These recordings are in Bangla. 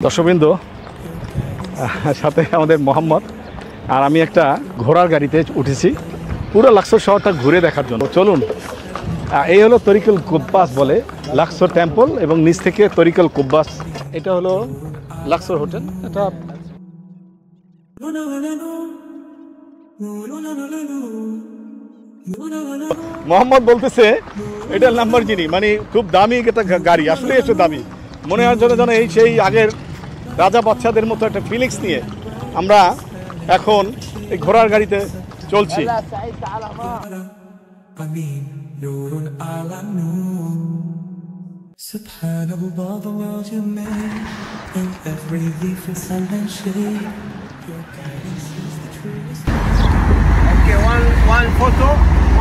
দর্শকবৃন্দ, সাথে আমাদের মোহাম্মদ আর আমি একটা ঘোড়ার গাড়িতে উঠেছি পুরো লাক্সর শহরটা ঘুরে দেখার জন্য। চলুন, এই হলো তরিকুল কুব্বাস বলে লাক্সর টেম্পল এবং নিচ থেকে তরিকুল কুব্বাস। এটা হলো লাক্সর হোটেল। এটা মোহাম্মদ বলতেছে এটা ল্যাম্বরগিনি, মানে খুব দামি একটা গাড়ি। আসলে একটু দামি মনে হয় যেন এই সেই আগের রাজা বাচ্চাদের মতো একটা ফিলিংস নিয়ে আমরা এখন এই ঘোড়ার গাড়িতে চলছি। One photo,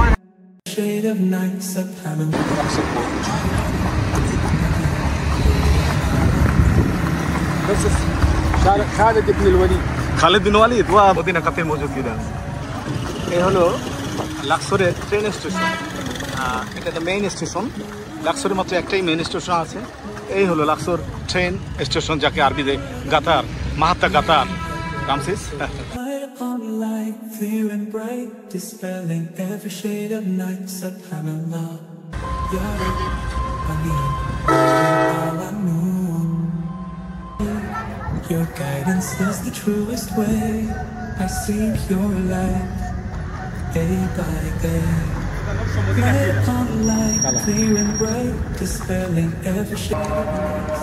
one shade of night, This is Khalid ibn al-Walid. Khaled বিন ওয়ালিদ ওয়া মদিনা কাতে মজুদ। এই হলো লাক্সরের ট্রেন স্টেশন। এটা দ্য মেইন স্টেশন। লাক্সরে মাত্র একটাই মেইন স্টেশন আছে। এই হলো লাক্সর ট্রেন স্টেশন, যাকে আরবিতে গাতার, Mahatta গাতার Ramses. light, clear and bright, dispelling every shade of night. Subhanallah, Ya Ali, your guidance is the truest way. I seek your light, day by day. Light upon light, clear and bright, dispelling every shade of night.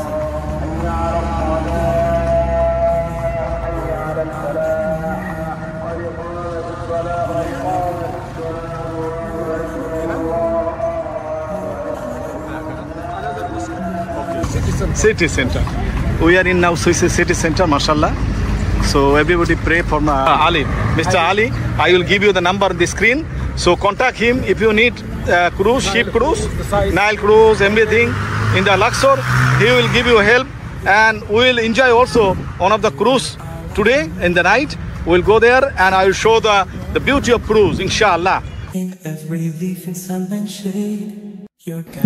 City center. We are in now Swiss city center, mashallah. So everybody pray for Ali. Mr. Ali, I will give you the number on the screen. So contact him if you need cruise, ship cruise, Nile cruise, everything in the Luxor. He will give you help, and we will enjoy also one of the cruise today in the night. We'll go there and I will show the beauty of cruise, inshallah.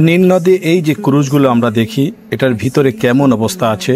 নীল নদী, এই যে ক্রুজগুলো আমরা দেখি, এটার ভিতরে কেমন অবস্থা আছে।